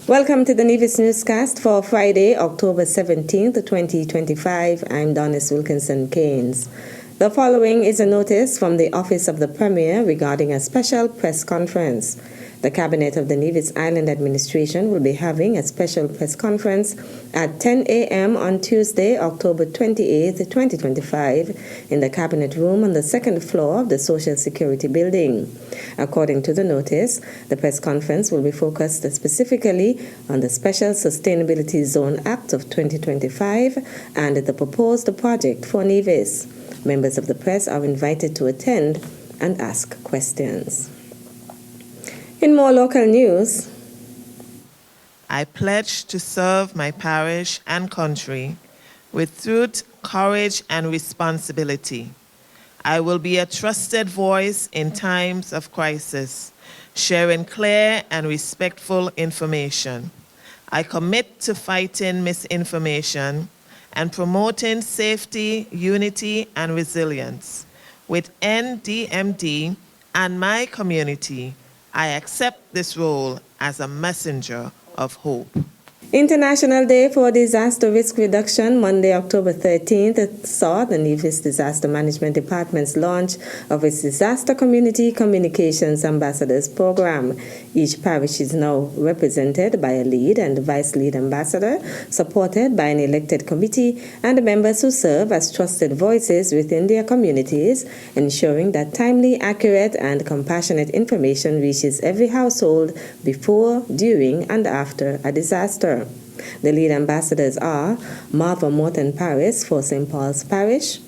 Welcome to the Nevis Newscast for Friday, October 17th, 2025. I'm Donis Wilkinson Keynes. The following is a notice from the Office of the Premier regarding a special press conference. The Cabinet of the Nevis Island Administration will be having a special press conference at 10 a.m. on Tuesday, October 28, 2025, in the Cabinet Room on the second floor of the Social Security Building. According to the notice, the press conference will be focused specifically on the Special Sustainability Zone Act of 2025 and the proposed project for Nevis. Members of the press are invited to attend and ask questions. In more local news, I pledge to serve my parish and country with truth, courage, and responsibility. I will be a trusted voice in times of crisis, sharing clear and respectful information. I commit to fighting misinformation and promoting safety, unity, and resilience. With NDMD and my community, I accept this role as a messenger of hope. International Day for Disaster Risk Reduction, Monday, October 13th, saw the Nevis Disaster Management Department's launch of its Disaster Community Communications Ambassadors Program. Each parish is now represented by a lead and vice lead ambassador, supported by an elected committee and members who serve as trusted voices within their communities, ensuring that timely, accurate, and compassionate information reaches every household before, during, and after a disaster. The lead ambassadors are Martha Morton Paris for St. Paul's Parish,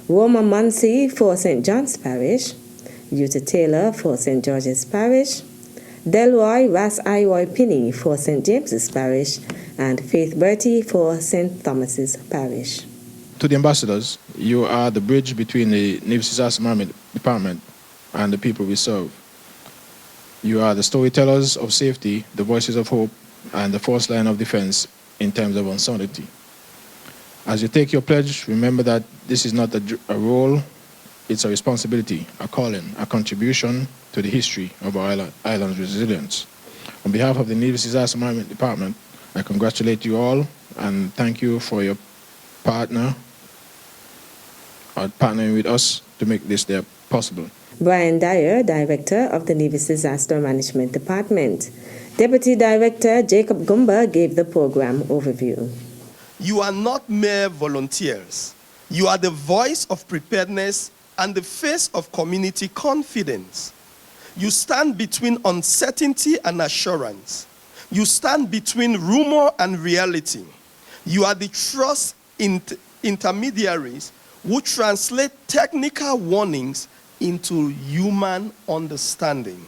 Roma Muncie for St. John's Parish, Yuta Taylor for St. George's Parish, Delroy Ras Iroy Pinney for St. James's Parish, and Faith Bertie for St. Thomas's Parish. To the ambassadors, you are the bridge between the Nevis Disaster Management Department and the people we serve. You are the storytellers of safety, the voices of hope, and the first line of defense in times of uncertainty. As you take your pledge, remember that this is not a role, it's a responsibility, a calling, a contribution to the history of our island's resilience. On behalf of the Nevis Disaster Management Department, I congratulate you all and thank you for your partnering with us to make this day possible. Brian Dyer, Director of the Nevis Disaster Management Department. Deputy Director Jacob Gumba gave the program overview. You are not mere volunteers. You are the voice of preparedness and the face of community confidence. You stand between uncertainty and assurance. You stand between rumor and reality. You are the trust intermediaries who translate technical warnings into human understanding.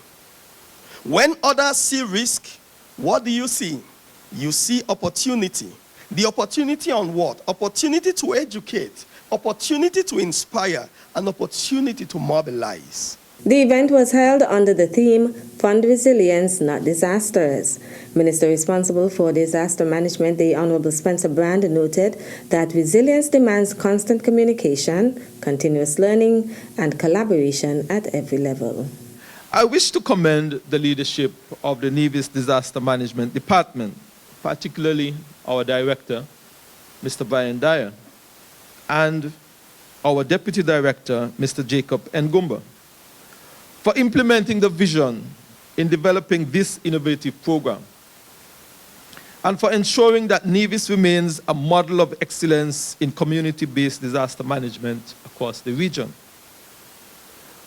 When others see risk, what do you see? You see opportunity. The opportunity on what? Opportunity to educate, opportunity to inspire, and opportunity to mobilize. The event was held under the theme, Fund Resilience, Not Disasters. Minister responsible for disaster management, the Honorable Spencer Brand, noted that resilience demands constant communication, continuous learning, and collaboration at every level. I wish to commend the leadership of the Nevis Disaster Management Department, particularly our Director, Mr. Brian Dyer, and our Deputy Director, Mr. Jacob Ngumba, for implementing the vision in developing this innovative program, and for ensuring that Nevis remains a model of excellence in community-based disaster management across the region.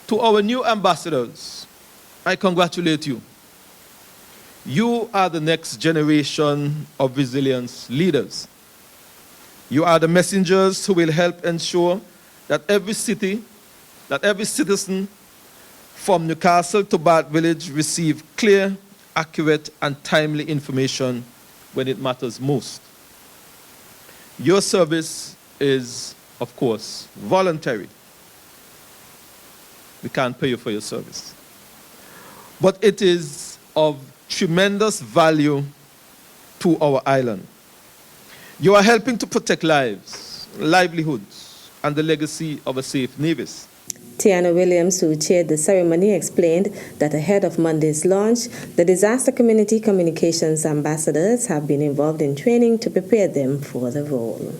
To our new ambassadors, I congratulate you. You are the next generation of resilience leaders. You are the messengers who will help ensure that every city, that every citizen from Newcastle to Bath Village receive clear, accurate, and timely information when it matters most. Your service is, of course, voluntary. We can't pay you for your service. But it is of tremendous value to our island. You are helping to protect lives, livelihoods, and the legacy of a safe Nevis. Tiana Williams, who chaired the ceremony, explained that ahead of Monday's launch, the disaster community communications ambassadors have been involved in training to prepare them for the role.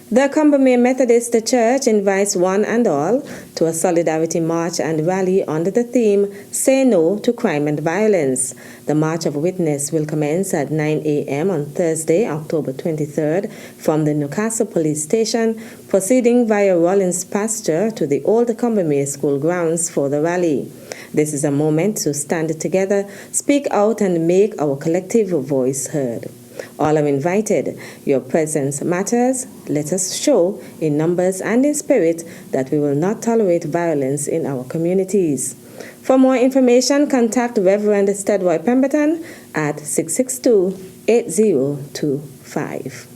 The Combermere Methodist Church invites one and all to a solidarity march and rally under the theme, Say No to Crime and Violence. The March of Witness will commence at 9 a.m. on Thursday, October 23rd, from the Newcastle Police Station, proceeding via Rollins Pasture to the Old Combermere School grounds for the rally. This is a moment to stand together, speak out, and make our collective voice heard. All are invited. Your presence matters. Let us show in numbers and in spirit that we will not tolerate violence in our communities. For more information, contact Reverend Stedroy Pemberton at 662-8025.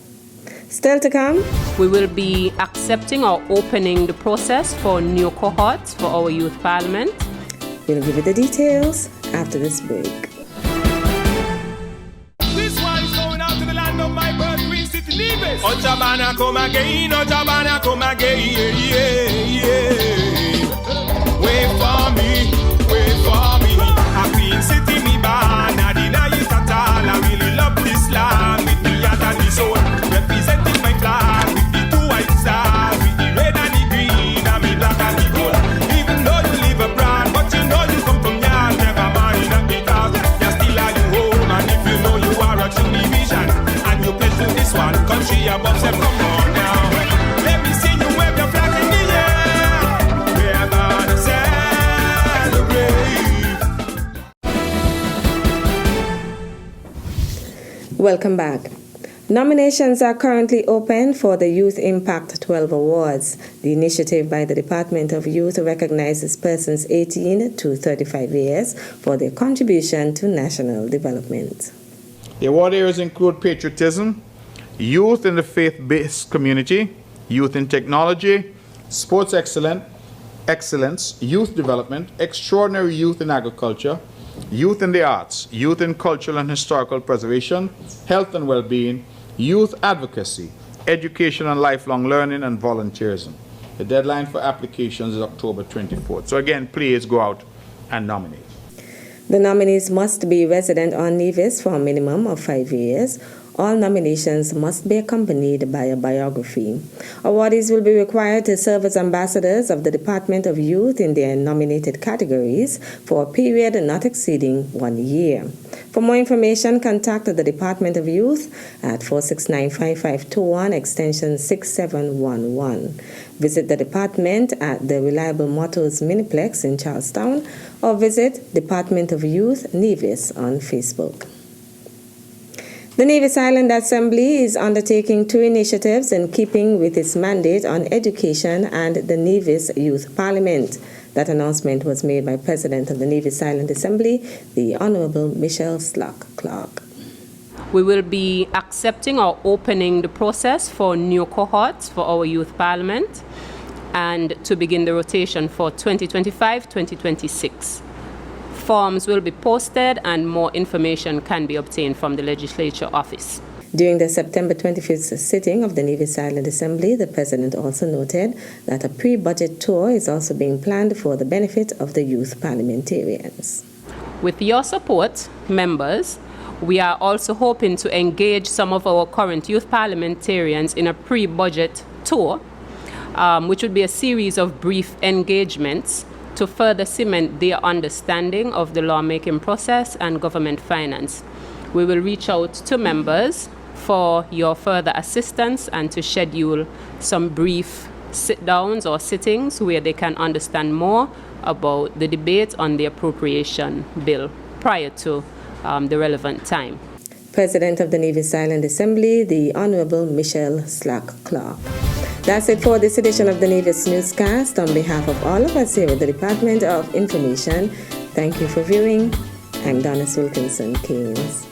Still to come, we will be accepting or opening the process for new cohorts for our youth parliament. We'll give you the details after this break. My birth, Queen City, Nevis. Ojabana come again, Ojabana come again, yeah. Wait for me, a Queen City, me ban, I deny it at all. I really love this land with the heart and the soul, representing my flag with the two white stars, with the red and the green, and me black and the gold. Even though you live abroad, but you know you come from yard, never mind, not because you're still at your home, and if you know you are a true division. You pledge to this one country above them, come on now. Let me see you wave the flag in the air. We're gonna celebrate. Welcome back. Nominations are currently open for the Youth Impact 12 Awards. The initiative by the Department of Youth recognizes persons 18 to 35 years for their contribution to national development. The award areas include patriotism, youth in the faith-based community, youth in technology, sports excellence, youth development, extraordinary youth in agriculture, youth in the arts, youth in cultural and historical preservation, health and well-being, youth advocacy, education and lifelong learning, and volunteerism. The deadline for applications is October 24th. So again, please go out and nominate. The nominees must be resident on Nevis for a minimum of 5 years. All nominations must be accompanied by a biography. Awardees will be required to serve as ambassadors of the Department of Youth in their nominated categories for a period not exceeding 1 year. For more information, contact the Department of Youth at 469-5521 extension 6711. Visit the department at the Reliable Motors Miniplex in Charlestown or visit Department of Youth Nevis on Facebook. The Nevis Island Assembly is undertaking 2 initiatives in keeping with its mandate on education and the Nevis Youth Parliament. That announcement was made by President of the Nevis Island Assembly, the Honorable Michelle Clark. We will be accepting or opening the process for new cohorts for our youth parliament and to begin the rotation for 2025-2026. Forms will be posted and more information can be obtained from the legislature office. During the September 25th sitting of the Nevis Island Assembly, the President also noted that a pre-budget tour is also being planned for the benefit of the youth parliamentarians. With your support, members, we are also hoping to engage some of our current youth parliamentarians in a pre-budget tour, which would be a series of brief engagements to further cement their understanding of the lawmaking process and government finance. We will reach out to members for your further assistance and to schedule some brief sit-downs or sittings where they can understand more about the debate on the appropriation bill prior to the relevant time. President of the Nevis Island Assembly, the Honorable Michelle Clark. That's it for this edition of the Nevis Newscast. On behalf of all of us here at the Department of Information, thank you for viewing. I'm Donna Wilkinson Keynes.